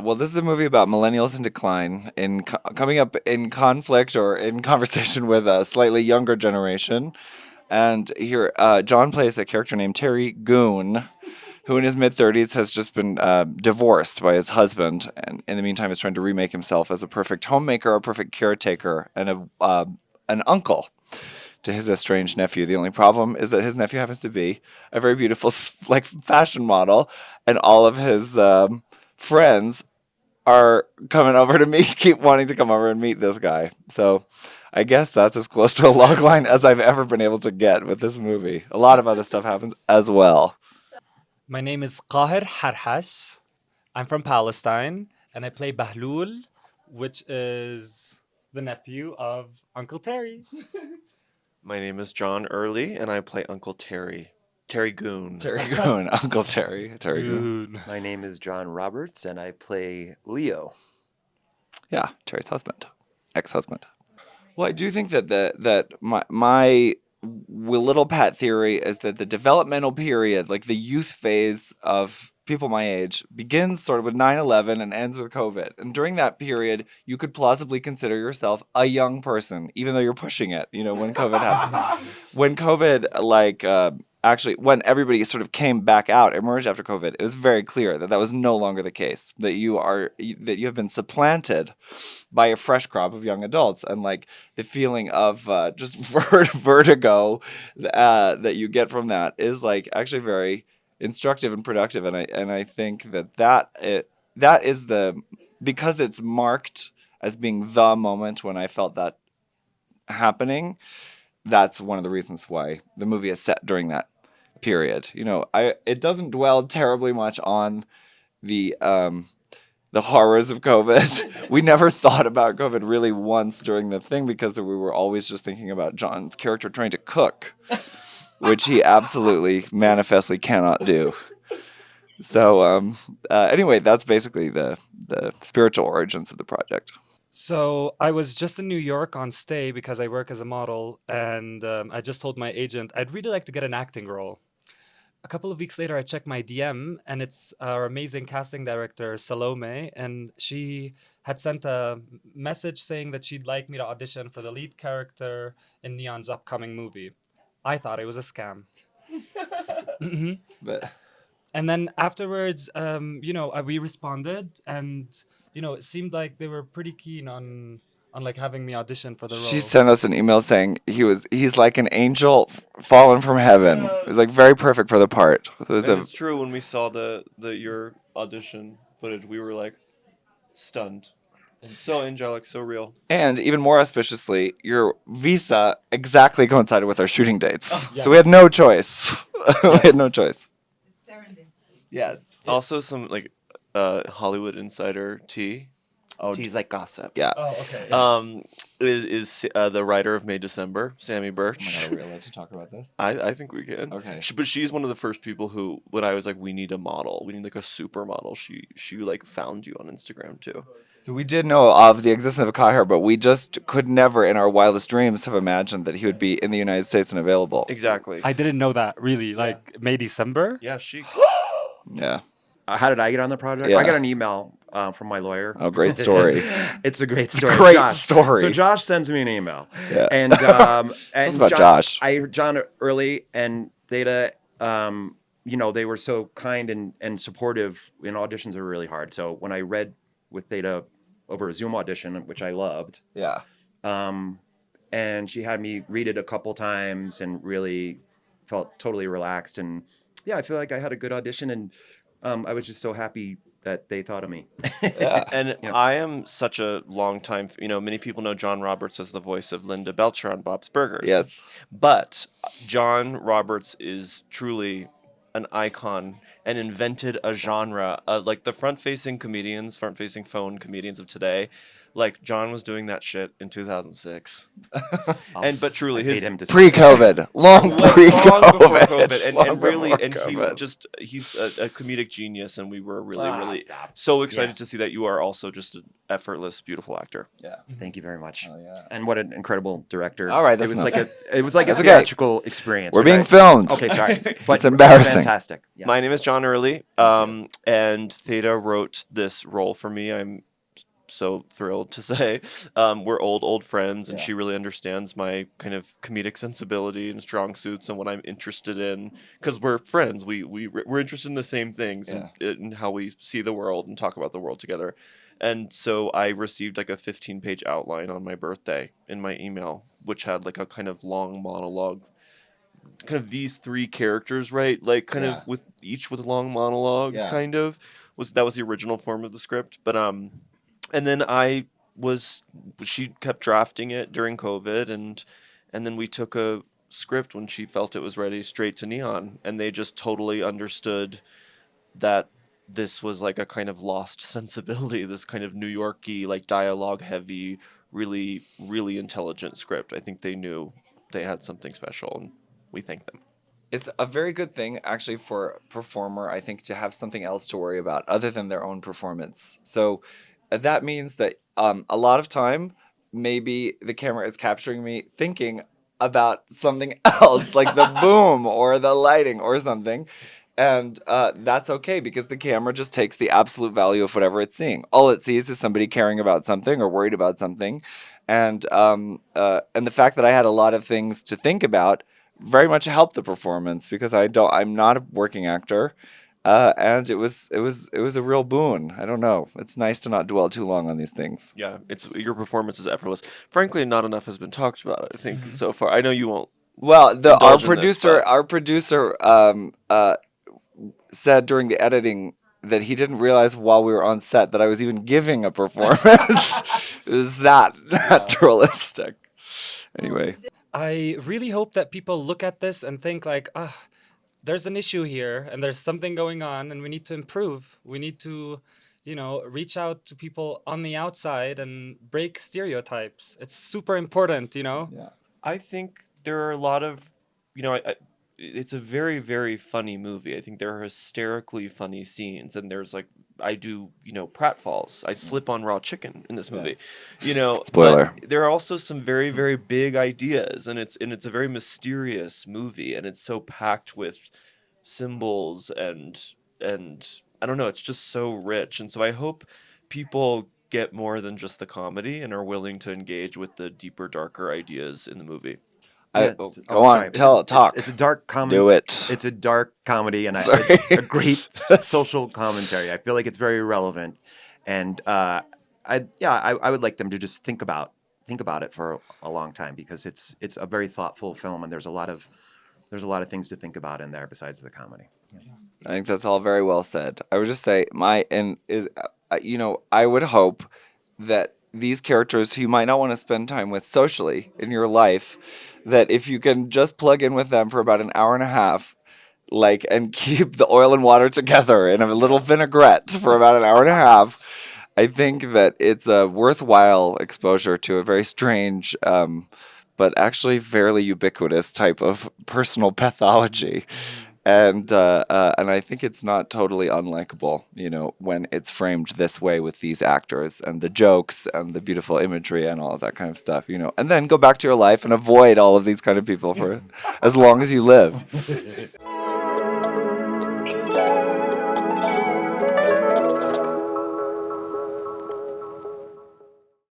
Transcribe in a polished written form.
well, this is a movie about millennials in decline, coming up in conflict or in conversation with a slightly younger generation. And here, John plays a character named Terry Goon, who in his mid 30s has just been divorced by his husband, and in the meantime is trying to remake himself as a perfect homemaker, a perfect caretaker, and an uncle to his estranged nephew. The only problem is that his nephew happens to be a very beautiful, like, fashion model, and all of his friends are coming over to meet, keep wanting to come over and meet this guy. So I guess that's as close to a logline as I've ever been able to get with this movie. A lot of other stuff happens as well. My name is Qahir Harhash. I'm from Palestine, and I play Bahlul, which is the nephew of Uncle Terry. My name is John Early, and I play Uncle Terry. Terry Goon. Terry Goon, Uncle Terry. Terry Goon. My name is John Roberts, and I play Leo. Yeah, Terry's husband, ex-husband. Well, I do think that my little pet theory is that the developmental period, like the youth phase of people my age, begins sort of with 9/11 and ends with COVID. And during that period, you could plausibly consider yourself a young person, even though you're pushing it. You know, when COVID happened, when COVID actually, when everybody sort of came back out, emerged after COVID, it was very clear that that was no longer the case. That you have been supplanted by a fresh crop of young adults, and like the feeling of just vertigo that you get from that is like actually very instructive and productive. And I think that is because it's marked as being the moment when I felt that happening. That's one of the reasons why the movie is set during that period. You know, it doesn't dwell terribly much on the horrors of COVID. We never thought about COVID really once during the thing because we were always just thinking about John's character trying to cook, which he absolutely manifestly cannot do. So anyway, that's basically the spiritual origins of the project. So I was just in New York on stay because I work as a model, and I just told my agent I'd really like to get an acting role. A couple of weeks later, I checked my DM, and it's our amazing casting director, Salome, and she had sent a message saying that she'd like me to audition for the lead character in Neon's upcoming movie. I thought it was a scam. But And then afterwards, we responded, and it seemed like they were pretty keen on like having me audition for the role. she sent us an email saying he's like an angel fallen from heaven. It was like very perfect for the part. It was And it's true, when we saw your audition footage, we were like stunned. So angelic, so real. and even more auspiciously, your visa exactly coincided with our shooting dates. yes. So we had no choice. We had no choice. Yes. Also, some like Hollywood insider tea. Oh, Tea's like gossip. yeah. Oh, okay. Is the writer of May December, Sammy Birch. Oh my God, are we allowed to talk about this? I think we can. Okay. But she's one of the first people who, when I was like, we need a model, we need like a supermodel, she like found you on Instagram too. So we did know of the existence of Kahir, but we just could never in our wildest dreams have imagined that he would be in the United States and available. Exactly. I didn't know that, really. Like, May, December? Yeah, she. Yeah. How did I get on the project? Yeah. I got an email from my lawyer. Oh, great story. It's a great story. Great Josh. story. So Josh sends me an email. Yeah. And, and about Josh. John Early and Theta, they were so kind and supportive. Auditions are really hard. So when I read with Theta over a Zoom audition, which I loved, Yeah. and she had me read it a couple times and really felt totally relaxed. And yeah, I feel like I had a good audition, and I was just so happy that they thought of me. Yeah. And I am such a long time, many people know John Roberts as the voice of Linda Belcher on Bob's Burgers. Yes. But John Roberts is truly an icon and invented a genre. Like the front-facing phone comedians of today Like John was doing that shit in 2006, but I truly, hate his him to say Pre-COVID, long long before pre-COVID, COVID, and, long and really, before and he COVID. just he's a comedic genius, and we were really, Ah, really stop. so excited Yeah. to see that you are also just an effortless, beautiful actor. Yeah. Thank you very much. Oh, yeah. And what an incredible director. All right, it that's was enough. like it was like a That's okay. theatrical experience. We're which being filmed. Okay, sorry. But It's embarrassing. Fantastic. Yes. My name is John Early, and Theta wrote this role for me. I'm so thrilled to say we're old friends, and Yeah. she really understands my kind of comedic sensibility and strong suits and what I'm interested in, because we're friends. We're interested in the same things, and in how we see the world and talk about the world together. And so I received like a 15-page outline on my birthday in my email, which had like a kind of long monologue, kind of these three characters, right? Like kind Yeah. of with each with long monologues, Yeah. kind of that was the original form of the script. But and then she kept drafting it during COVID, and then we took a script when she felt it was ready straight to Neon, and they just totally understood that this was like a kind of lost sensibility, this kind of New Yorky, like dialogue heavy, really, really intelligent script. I think they knew they had something special, and we thank them. It's a very good thing, actually, for a performer, I think, to have something else to worry about other than their own performance. So that means that a lot of time, maybe the camera is capturing me thinking about something else, like the boom or the lighting or something. And that's okay because the camera just takes the absolute value of whatever it's seeing. All it sees is somebody caring about something or worried about something. And the fact that I had a lot of things to think about very much helped the performance because I'm not a working actor, and it was a real boon. I don't know. It's nice to not dwell too long on these things. Yeah, it's your performance is effortless. Frankly, not enough has been talked about, I think, so far. I know you won't. Well, our Indulge in this, producer but- our producer said during the editing that he didn't realize while we were on set that I was even giving a performance. It was that naturalistic. Anyway. I really hope that people look at this and think like, there's an issue here and there's something going on and we need to improve. We need to, reach out to people on the outside and break stereotypes. It's super important, Yeah. I think there are a lot of, it's a very, very funny movie. I think there are hysterically funny scenes, and there's like, I do, pratfalls. I slip on raw chicken in this movie, Spoiler. But there are also some very, very big ideas, and it's a very mysterious movie, and it's so packed with symbols and I don't know, it's just so rich, and so I hope people get more than just the comedy and are willing to engage with the deeper, darker ideas in the movie. Yeah, Go sorry. on, talk. It's a dark comedy. Do it. It's a dark comedy, and Sorry. it's a great social commentary. I feel like it's very relevant, and I would like them to just think about it for a long time because it's a very thoughtful film, and there's a lot of things to think about in there besides the comedy. I think that's all very well said. I would just say I would hope that these characters who you might not want to spend time with socially in your life, that if you can just plug in with them for about an hour and a half, and keep the oil and water together in a little vinaigrette for about an hour and a half, I think that it's a worthwhile exposure to a very strange, but actually fairly ubiquitous type of personal pathology. And I think it's not totally unlikable, when it's framed this way with these actors and the jokes and the beautiful imagery and all of that kind of stuff, and then go back to your life and avoid all of these kind of people for as long as you live.